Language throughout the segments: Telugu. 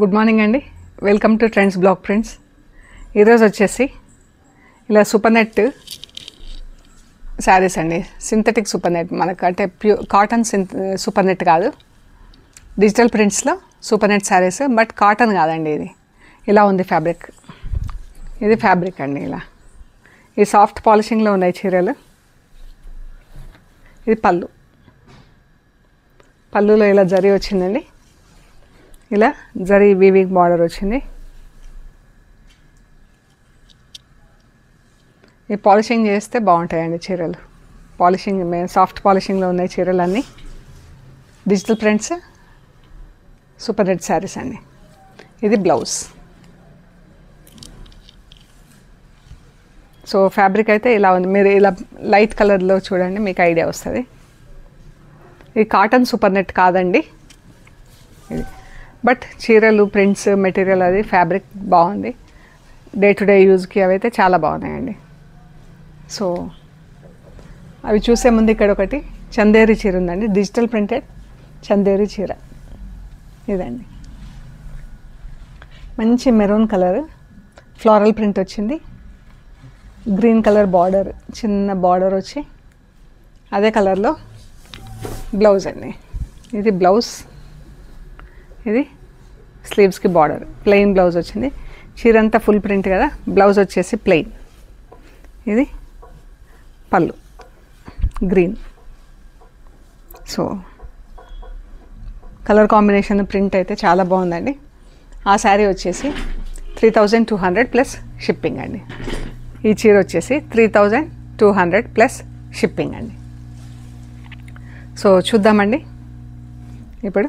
గుడ్ మార్నింగ్ అండి. Welcome to trends block prints. ఈరోజు వచ్చేసి ఇలా సూపర్ నెట్ శారీస్ అండి. సింథటిక్ సూపర్ నెట్, మనకు అంటే కాటన్ సూపర్ నెట్ కాదు, డిజిటల్ ప్రింట్స్లో super net saris, but cotton కాదండి. ఇది ఇలా ఉంది ఫ్యాబ్రిక్. ఇది ఫ్యాబ్రిక్ అండి. ఇలా ఈ సాఫ్ట్ పాలిషింగ్లో ఉన్నాయి చీరలు. ఇది పళ్ళులో ఇలా జరీ వచ్చిందండి. ఇలా జరీ వీవింగ్ బార్డర్ వచ్చింది. ఈ పాలిషింగ్ చేస్తే బాగుంటాయండి చీరలు. పాలిషింగ్ సాఫ్ట్ పాలిషింగ్లో ఉన్నాయి చీరలు అన్నీ. Digital prints super net saris అండి. ఇది బ్లౌజ్. సో ఫ్యాబ్రిక్ అయితే ఇలా ఉంది. మీరు ఇలా లైట్ కలర్లో చూడండి, మీకు ఐడియా వస్తుంది. ఇది కాటన్ సూపర్ నెట్ కాదండి ఇది, బట్ చీరలు ప్రింట్స్ మెటీరియల్ అది ఫ్యాబ్రిక్ బాగుంది. డే టు డే యూజ్కి అవి అయితే చాలా బాగున్నాయండి. సో అవి చూసే ముందు ఇక్కడ ఒకటి చందేరి చీర ఉందండి, డిజిటల్ ప్రింటెడ్ చందేరి చీర. ఇదండి మంచి మెరూన్ కలర్, ఫ్లోరల్ ప్రింట్ వచ్చింది. గ్రీన్ కలర్ బార్డర్, చిన్న బార్డర్ వచ్చి అదే కలర్లో బ్లౌజ్ అండి. ఇది బ్లౌజ్, ఇది స్లీవ్స్కి బార్డర్, ప్లెయిన్ బ్లౌజ్ వచ్చింది. చీర అంతా ఫుల్ ప్రింట్ కదా, బ్లౌజ్ వచ్చేసి ప్లెయిన్. ఇది పళ్ళు green. So colour combination print అయితే చాలా బాగుందండి. ఆ శారీ వచ్చేసి 3200 ప్లస్ షిప్పింగ్ అండి. ఈ చీర వచ్చేసి 3200 ప్లస్ షిప్పింగ్ అండి. సో చూద్దామండి. ఇప్పుడు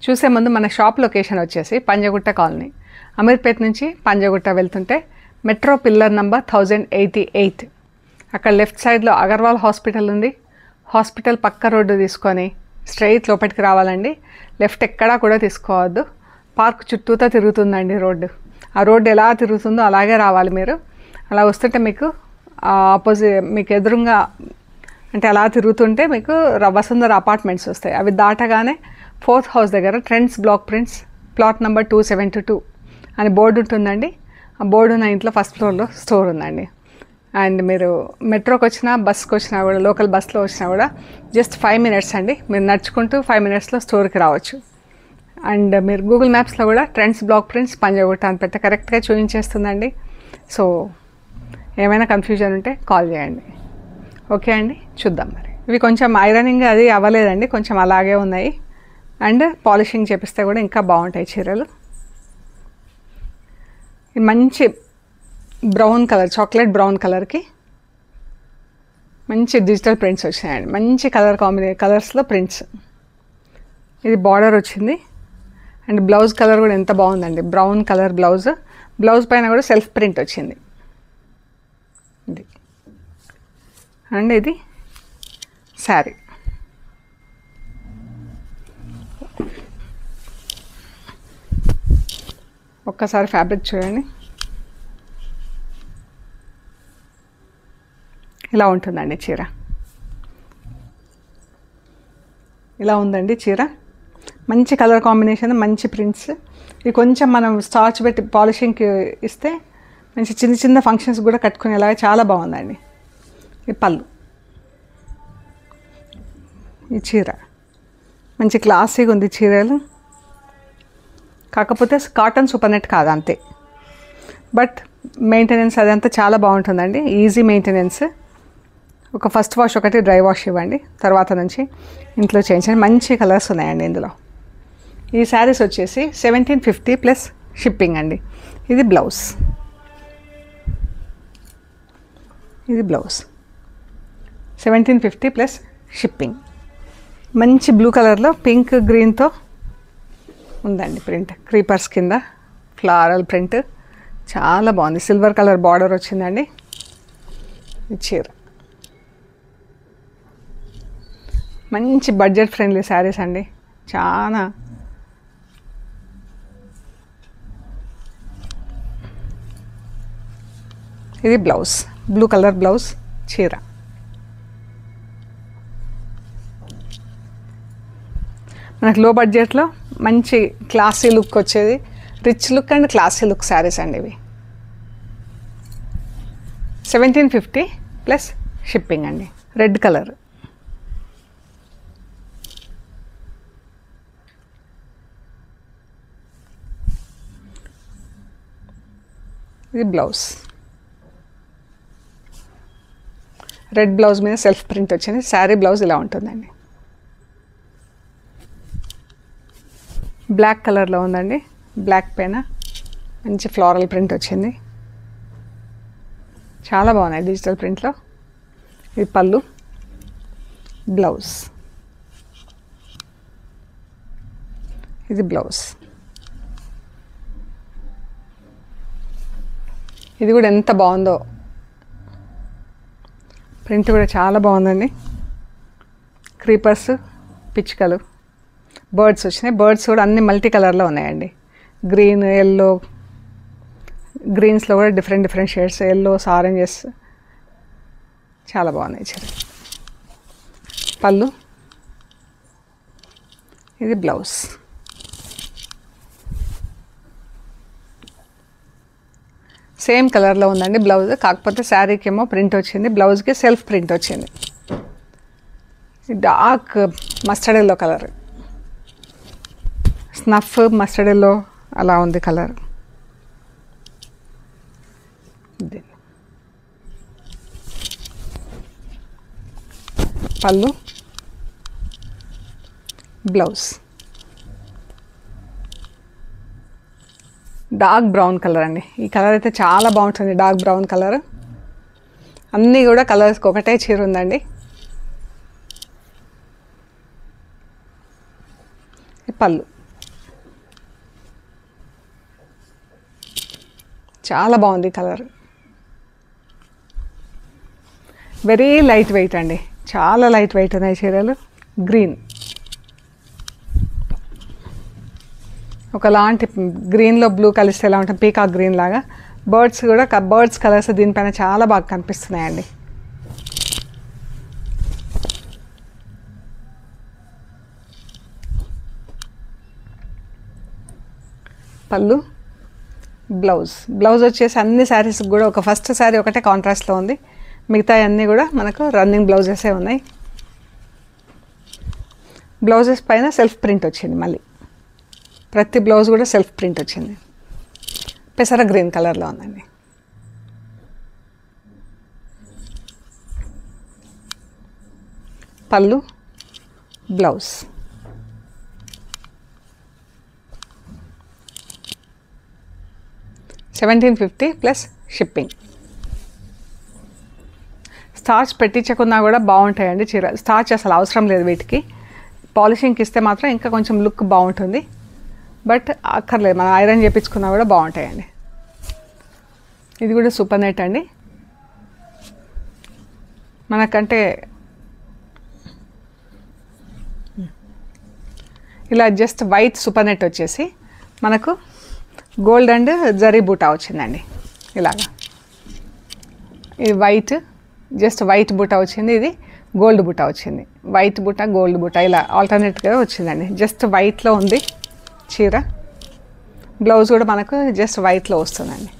చూసే ముందు మన షాప్ లొకేషన్ వచ్చేసి పంజగుట్ట కాలనీ, అమీర్పేట్ నుంచి పంజగుట్ట వెళ్తుంటే మెట్రో పిల్లర్ నంబర్ 1088, అక్కడ లెఫ్ట్ సైడ్లో అగర్వాల్ హాస్పిటల్ ఉంది. హాస్పిటల్ పక్క రోడ్డు తీసుకొని స్ట్రైట్ లోపలికి రావాలండి. లెఫ్ట్ ఎక్కడా కూడా తీసుకోవద్దు. పార్క్ చుట్టూతో తిరుగుతుందండి రోడ్డు. ఆ రోడ్డు ఎలా తిరుగుతుందో అలాగే రావాలి మీరు. అలా వస్తుంటే మీకు ఆపోజిట్, మీకు ఎదురుగా అంటే అలా తిరుగుతుంటే మీకు వసుంధర అపార్ట్మెంట్స్ వస్తాయి. అవి దాటగానే 4th హౌస్ దగ్గర trends block prints plot number 272 అని బోర్డు ఉంటుందండి. ఆ బోర్డు నా ఇంట్లో ఫస్ట్ ఫ్లోర్లో స్టోర్ ఉందండి. అండ్ మీరు మెట్రోకి వచ్చినా బస్కి వచ్చినా కూడా, లోకల్ బస్లో వచ్చినా కూడా జస్ట్ 5 minutes అండి. మీరు నడుచుకుంటూ 5 minutesలో స్టోర్కి రావచ్చు. అండ్ మీరు గూగుల్ మ్యాప్స్లో కూడా ట్రెండ్స్ బ్లాక్ ప్రింట్స్ పంజగుట్ట అని పెడితే కరెక్ట్గా చూపించేస్తుందండి. సో ఏమైనా కన్ఫ్యూజన్ ఉంటే కాల్ చేయండి. ఓకే అండి, చూద్దాం. మరి ఇవి కొంచెం ఐరనింగ్ అది అవ్వలేదండి, కొంచెం అలాగే ఉన్నాయి. అండ్ పాలిషింగ్ చేపిస్తే కూడా ఇంకా బాగుంటాయి చీరలు. మంచి బ్రౌన్ కలర్, చాక్లెట్ బ్రౌన్ కలర్కి మంచి డిజిటల్ ప్రింట్స్ వచ్చినాయండి. మంచి కలర్స్లో ప్రింట్స్. ఇది బార్డర్ వచ్చింది. అండ్ బ్లౌజ్ కలర్ కూడా ఎంత బాగుందండి, బ్రౌన్ కలర్ బ్లౌజ్. బ్లౌజ్ పైన కూడా సెల్ఫ్ ప్రింట్ వచ్చింది. ఇది అండ్ ఇది శారీ. ఒక్కసారి ఫ్యాబ్రిక్ చూడండి, ఇలా ఉంటుందండి చీర. ఇలా ఉందండి చీర. మంచి కలర్ కాంబినేషన్, మంచి ప్రింట్స్. ఇది కొంచెం మనం స్టార్చ్ పెట్టి పాలిషింగ్కి ఇస్తే మంచి చిన్న చిన్న ఫంక్షన్స్ కూడా కట్టుకునేలాగా చాలా బాగుందండి. ఈ పళ్ళు, ఈ చీర మంచి క్లాసీగా ఉంది చీరలు. కాకపోతే కాటన్ సూపర్ నెట్ కాదు అంతే, బట్ మెయింటెనెన్స్ అదంతా చాలా బాగుంటుందండి. Easy maintenance. ఒక ఫస్ట్ వాష్ ఒకటి డ్రై వాష్ ఇవ్వండి, తర్వాత నుంచి ఇంట్లో చేయించండి. మంచి కలర్స్ ఉన్నాయండి ఇందులో. ఈ శారీస్ వచ్చేసి 1750 ప్లస్ షిప్పింగ్ అండి. ఇది బ్లౌజ్. ఇది బ్లౌజ్ 1750 ప్లస్ షిప్పింగ్. మంచి బ్లూ కలర్లో పింక్ గ్రీన్తో ఉందండి ప్రింట్. క్రీపర్స్ కింద ఫ్లారల్ ప్రింట్ చాలా బాగుంది. సిల్వర్ కలర్ బార్డర్ వచ్చిందండి. ఈ చీర మంచి బడ్జెట్ ఫ్రెండ్లీ శారీస్ అండి. చాలా ఇది బ్లౌజ్, బ్లూ కలర్ బ్లౌజ్ చీర. మనకు లో బడ్జెట్లో మంచి క్లాసీ లుక్ వచ్చేది, rich look and classy look saris అండి ఇవి. 1750 ప్లస్ షిప్పింగ్ అండి. రెడ్ కలర్, ఇది బ్లౌజ్. రెడ్ బ్లౌజ్ మీద సెల్ఫ్ ప్రింట్ వచ్చింది. శారీ బ్లౌజ్ ఇలా ఉంటుందండి. బ్లాక్ కలర్లో ఉందండి. బ్లాక్ పైన మంచి ఫ్లోరల్ ప్రింట్ వచ్చింది. చాలా బాగున్నాయి డిజిటల్ ప్రింట్లో. ఇది పళ్ళు, బ్లౌజ్. ఇది బ్లౌజ్. ఇది కూడా ఎంత బాగుందో, ప్రింట్ కూడా చాలా బాగుందండి. క్రీపర్స్, పిచ్చుకలు, బర్డ్స్ వచ్చినాయి. బర్డ్స్ కూడా అన్ని మల్టీ కలర్లో ఉన్నాయండి. గ్రీన్, ఎల్లో, గ్రీన్స్లో కూడా different different shades, yellows, oranges, చాలా బాగున్నాయి చీర. పళ్ళు, ఇది బ్లౌజ్. సేమ్ కలర్లో ఉందండి బ్లౌజ్, కాకపోతే శారీకి ఏమో ప్రింట్ వచ్చింది, బ్లౌజ్కి సెల్ఫ్ ప్రింట్ వచ్చింది. Dark mustard yellow colour, snuff mustard yellow అలా ఉంది కలర్. పళ్ళు, బ్లౌజ్. డార్క్ బ్రౌన్ కలర్ అండి. ఈ కలర్ అయితే చాలా బాగుంటుంది, డార్క్ బ్రౌన్ కలర్. అన్నీ కూడా కలర్స్కి ఒకటే చీర ఉందండి. పళ్ళు చాలా బాగుంది కలర్. వెరీ లైట్ వెయిట్ అండి, చాలా లైట్ వెయిట్ ఉన్నాయి చీరలు. గ్రీన్, ఒకలాంటి గ్రీన్లో బ్లూ కలిస్తే ఎలా ఉంటుంది, పీకాక్ గ్రీన్ లాగా. బర్డ్స్ కూడా, బర్డ్స్ కలర్స్ దీనిపైన చాలా బాగా కనిపిస్తున్నాయండి. పళ్ళు, బ్లౌజ్. బ్లౌజ్ వచ్చేసి అన్ని శారీస్కి కూడా ఒక ఫస్ట్ శారీ ఒకటే కాంట్రాస్ట్లో ఉంది, మిగతా అన్నీ కూడా మనకు రన్నింగ్ బ్లౌజెసే ఉన్నాయి. బ్లౌజెస్ పైన సెల్ఫ్ ప్రింట్ వచ్చింది. మళ్ళీ ప్రతి బ్లౌజ్ కూడా సెల్ఫ్ ప్రింట్ వచ్చింది. పెసర గ్రీన్ కలర్లో ఉందండి. పళ్ళు, బ్లౌజ్. $1750 plus shipping. స్టార్చ్ పెట్టించకున్నా కూడా బాగుంటాయండి చీర. స్టార్చ్ అసలు అవసరం లేదు వీటికి, పాలిషింగ్కి ఇస్తే మాత్రం ఇంకా కొంచెం లుక్ బాగుంటుంది. బట్ అక్కర్లేదు, మనం ఐరన్ చేయించుకున్నా కూడా బాగుంటాయండి. ఇది కూడా సూపర్ నెట్ అండి. మనకంటే ఇలా జస్ట్ వైట్ సూపర్ నెట్ వచ్చేసి మనకు గోల్డ్ అండ్ జరీ బూటా వచ్చిందండి. ఇలాగా ఇది వైట్, జస్ట్ వైట్ బూటా వచ్చింది, ఇది గోల్డ్ బూటా వచ్చింది. వైట్ బూటా, గోల్డ్ బూటా ఇలా ఆల్టర్నేట్గా వచ్చిందండి. జస్ట్ వైట్లో ఉంది చీర. బ్లౌజ్ కూడా మనకు జస్ట్ వైట్లో వస్తుందండి.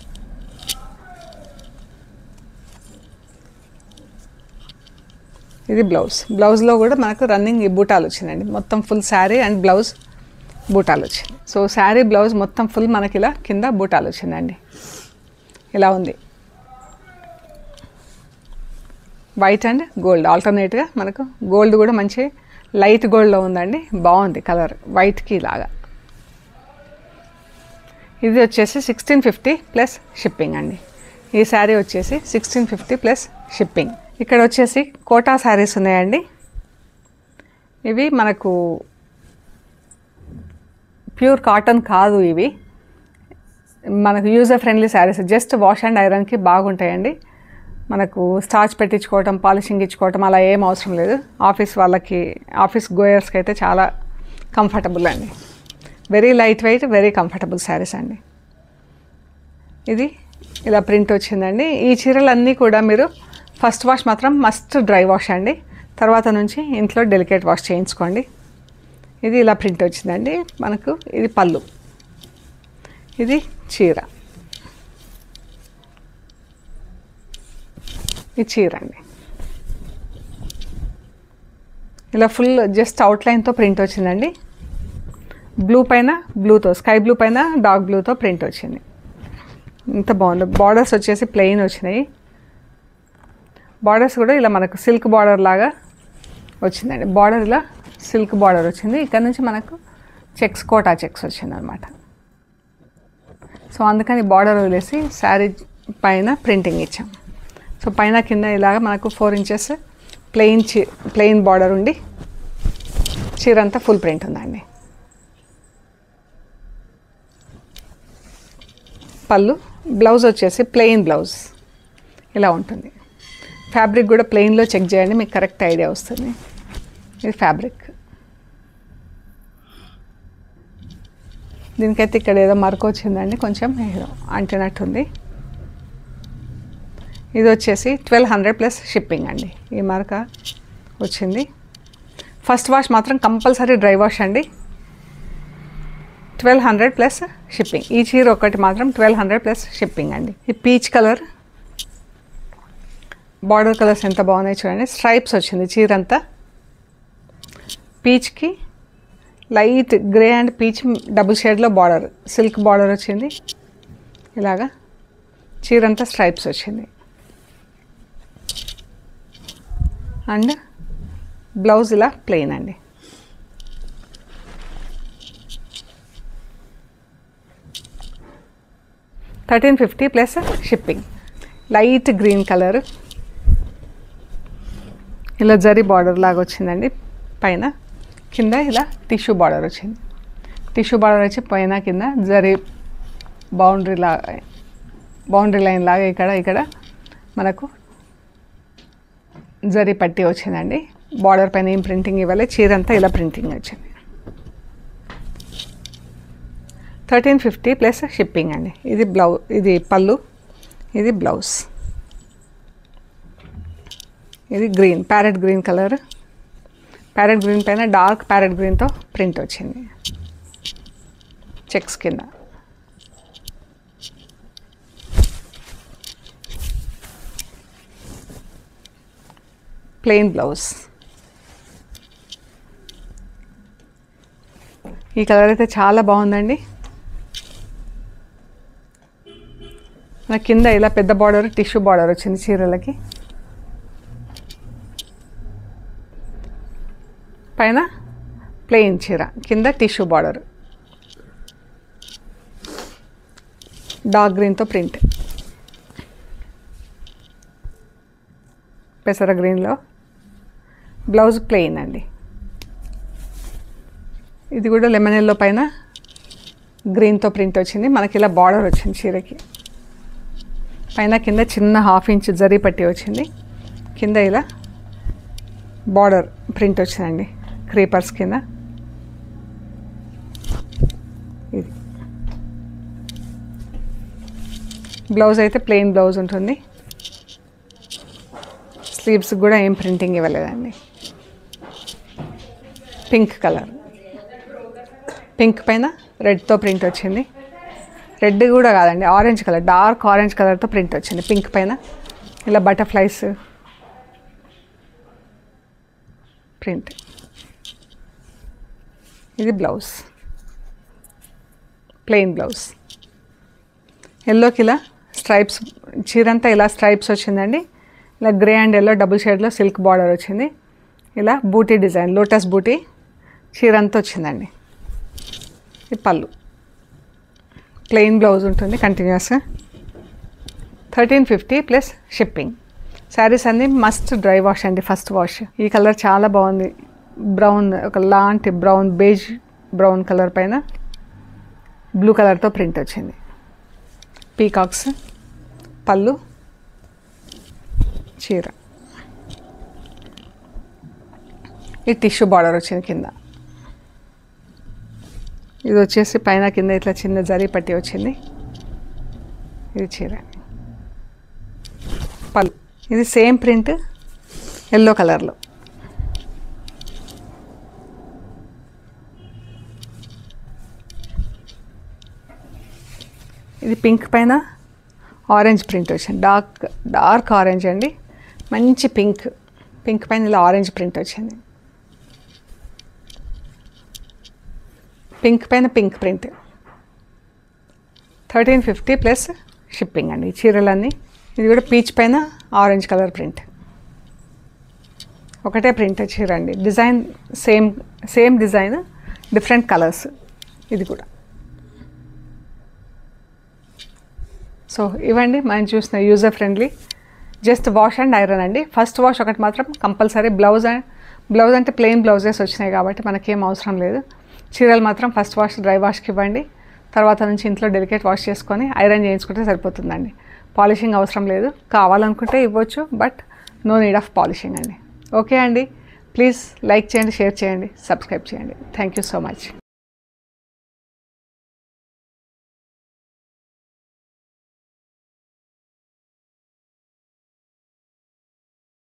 ఇది బ్లౌజ్. బ్లౌజ్లో కూడా మనకు రన్నింగ్ ఈ బూటాలు వచ్చిందండి. మొత్తం ఫుల్ శారీ అండ్ బ్లౌజ్ బూటాలు వచ్చింది. సో శారీ బ్లౌజ్ మొత్తం ఫుల్ మనకి ఇలా కింద బూటాలు వచ్చిందండి. ఇలా ఉంది వైట్ అండ్ గోల్డ్ ఆల్టర్నేట్గా. మనకు గోల్డ్ కూడా మంచి లైట్ గోల్డ్లో ఉందండి, బాగుంది కలర్ వైట్కి లాగా. ఇది వచ్చేసి 1650 ప్లస్ షిప్పింగ్ అండి. ఈ శారీ వచ్చేసి 1650 ప్లస్ షిప్పింగ్. ఇక్కడ వచ్చేసి కోటా శారీస్ ఉన్నాయండి. ఇవి మనకు ప్యూర్ కాటన్ కాదు, ఇవి మనకు user friendly saris. Just wash and ఐరన్కి బాగుంటాయండి. మనకు స్టార్చ్ పెట్టించుకోవటం, పాలిషింగ్ ఇచ్చుకోవటం అలా ఏం అవసరం లేదు. ఆఫీస్ వాళ్ళకి, ఆఫీస్ గోయర్స్కి అయితే చాలా కంఫర్టబుల్ అండి. Very light weight, very comfortable saris అండి. ఇది ఇలా ప్రింట్ వచ్చిందండి. ఈ చీరలన్నీ కూడా మీరు ఫస్ట్ వాష్ మాత్రం మస్ట్ డ్రై వాష్ అండి. తర్వాత నుంచి ఇంట్లో డెలికేట్ వాష్ చేయించుకోండి. ఇది ఇలా ప్రింట్ వచ్చిందండి మనకు. ఇది పళ్ళు, ఇది చీర, ఈ చీర అండి. ఇలా ఫుల్ జస్ట్ అవుట్లైన్తో ప్రింట్ వచ్చిందండి. బ్లూ పైన బ్లూతో, స్కై బ్లూ పైన డార్క్ బ్లూతో ప్రింట్ వచ్చింది. ఇంత బాగుంది. బార్డర్స్ వచ్చేసి ప్లెయిన్ వచ్చినాయి. బార్డర్స్ కూడా ఇలా మనకు సిల్క్ బార్డర్ లాగా వచ్చిందండి. బార్డర్ ఇలా సిల్క్ బార్డర్ వచ్చింది. ఇక్కడ నుంచి మనకు చెక్స్, కోటా చెక్స్ వచ్చింది అనమాట. సో అందుకని బార్డర్ వదిలేసి శారీ పైన ప్రింటింగ్ ఇచ్చాం. సో పైన కింద ఇలాగ మనకు 4 ఇంచెస్ ప్లెయిన్ బార్డర్ ఉండి చీర అంతా ఫుల్ ప్రింట్ ఉందండి. పళ్ళు, బ్లౌజ్ వచ్చేసి ప్లెయిన్ బ్లౌజ్ ఇలా ఉంటుంది. ఫ్యాబ్రిక్ కూడా ప్లెయిన్లో చెక్ చేయండి, మీకు కరెక్ట్ ఐడియా వస్తుంది. ఇది ఫ్యాబ్రిక్. దీనికైతే ఇక్కడ ఏదో మరక వచ్చిందండి, కొంచెం ఏదో అంటినట్టుంది. ఇది వచ్చేసి 1200 ప్లస్ షిప్పింగ్ అండి. ఈ మరక వచ్చింది. ఫస్ట్ వాష్ మాత్రం కంపల్సరీ డ్రై వాష్ అండి. 1200 ప్లస్ షిప్పింగ్. ఈ చీర ఒకటి మాత్రం 1200 ప్లస్ షిప్పింగ్ అండి. ఈ పీచ్ కలర్, బార్డర్ కలర్స్ ఎంత బాగున్నాయి చూడండి. స్ట్రైప్స్ వచ్చింది చీర అంతా. పీచ్కి light grey and peach double షేడ్లో బార్డర్, సిల్క్ బార్డర్ వచ్చింది. ఇలాగా చీర అంతా స్ట్రైప్స్ వచ్చింది. అండ్ బ్లౌజ్ ఇలా ప్లెయిన్ అండి. $1350 plus shipping. Light green colour, ఇలా జరీ బార్డర్ లాగా వచ్చిందండి. పైన కింద ఇలా టిష్యూ బార్డర్ వచ్చింది. టిష్యూ బార్డర్ వచ్చి పైన కింద జరీ బౌండరీ లైన్ లాగా ఇక్కడ మనకు జరీ పట్టి వచ్చిందండి. బార్డర్ పైన ఏం ప్రింటింగ్ ఇవ్వాలి, చీర అంతా ఇలా ప్రింటింగ్ వచ్చింది. 1350 ప్లస్ షిప్పింగ్ అండి. ఇది పళ్ళు, ఇది బ్లౌజ్. ఇది green, parrot green colour. Parrot green పైన డార్క్ ప్యారెట్ గ్రీన్తో ప్రింట్ వచ్చింది చెక్స్ కింద. Plain blouse. ఈ కలర్ అయితే చాలా బాగుందండి. నా కింద ఇలా పెద్ద బార్డర్, టిష్యూ బార్డర్ వచ్చింది చీరలకి. పైన ప్లెయిన్ చీర, కింద టిష్యూ బార్డర్, డార్క్ గ్రీన్తో ప్రింట్, పెసర గ్రీన్లో. బ్లౌజ్ ప్లెయిన్ అండి. ఇది కూడా లెమన్ ఎల్లో పైన గ్రీన్తో ప్రింట్ వచ్చింది. మనకి ఇలా బార్డర్ వచ్చింది చీరకి. పైన కింద చిన్న 1/2 ఇంచ్ జరీ పట్టి వచ్చింది. కింద ఇలా బార్డర్ ప్రింట్ వచ్చిందండి క్రీపర్స్ కింద. ఇది బ్లౌజ్ అయితే ప్లెయిన్ బ్లౌజ్ ఉంటుంది. స్లీవ్స్ కూడా ఏం ప్రింటింగ్ ఇవ్వలేదండి. పింక్ కలర్, పింక్ పైన రెడ్తో ప్రింట్ వచ్చింది. రెడ్ కూడా కాదండి, ఆరెంజ్ కలర్, డార్క్ ఆరెంజ్ కలర్తో ప్రింట్ వచ్చింది పింక్ పైన. ఇలా బటర్ఫ్లైస్ ప్రింట్. ఇది బ్లౌజ్, ప్లెయిన్ బ్లౌజ్. ఎల్లోకి ఇలా స్ట్రైప్స్, చీరంతా ఇలా స్ట్రైప్స్ వచ్చిందండి. ఇలా గ్రే అండ్ ఎల్లో డబుల్ షేడ్లో సిల్క్ బార్డర్ వచ్చింది. ఇలా బూటీ డిజైన్, లోటస్ బూటీ చీరంతా వచ్చిందండి. ఇది పళ్ళు, ప్లెయిన్ బ్లౌజ్ ఉంటుంది కంటిన్యూస్గా. 1350 ప్లస్ షిప్పింగ్. శారీస్ అన్నీ మస్ట్ డ్రై వాష్ అండి, ఫస్ట్ వాష్. ఈ కలర్ చాలా బాగుంది. బ్రౌన్, ఒక లాంటి బ్రౌన్, బేజ్ బ్రౌన్ కలర్ పైన బ్లూ కలర్తో ప్రింట్ వచ్చింది. పీకాక్స్. పళ్ళు, చీర. ఈ టిష్యూ బార్డర్ వచ్చింది కింద. ఇది వచ్చేసి పైన కింద ఇట్లా చిన్న జరీ పట్టి వచ్చింది. ఇది చీర. పళ్ళు. ఇది సేమ్ ప్రింట్ ఎల్లో కలర్లో. ఇది పింక్ పైన ఆరెంజ్ ప్రింట్ వచ్చింది, డార్క్ ఆరెంజ్ అండి, మంచి పింక్ పైన ఇలా ఆరెంజ్ ప్రింట్ వచ్చింది, పింక్ పైన పింక్ ప్రింట్. 1350 ప్లస్ షిప్పింగ్ అండి చీరలన్నీ. ఇది కూడా పీచ్ పైన ఆరెంజ్ కలర్ ప్రింట్, ఒకటే ప్రింట్ చీర అండి, design same design different colours. ఇది కూడా సో ఇవ్వండి మనం చూసిన user friendly, just wash and iron అండి. ఫస్ట్ వాష్ ఒకటి మాత్రం కంపల్సరీ. బ్లౌజ్ అంటే ప్లెయిన్ బ్లౌజెస్ వచ్చినాయి కాబట్టి మనకేం అవసరం లేదు. చీరలు మాత్రం ఫస్ట్ వాష్ డ్రై వాష్కి ఇవ్వండి, తర్వాత నుంచి ఇంట్లో డెలికేట్ వాష్ చేసుకొని ఐరన్ చేయించుకుంటే సరిపోతుందండి. పాలిషింగ్ అవసరం లేదు, కావాలనుకుంటే ఇవ్వచ్చు, but no need of polishing అండి. ఓకే అండి, ప్లీజ్ లైక్ చేయండి, షేర్ చేయండి, సబ్స్క్రైబ్ చేయండి. Thank you so much.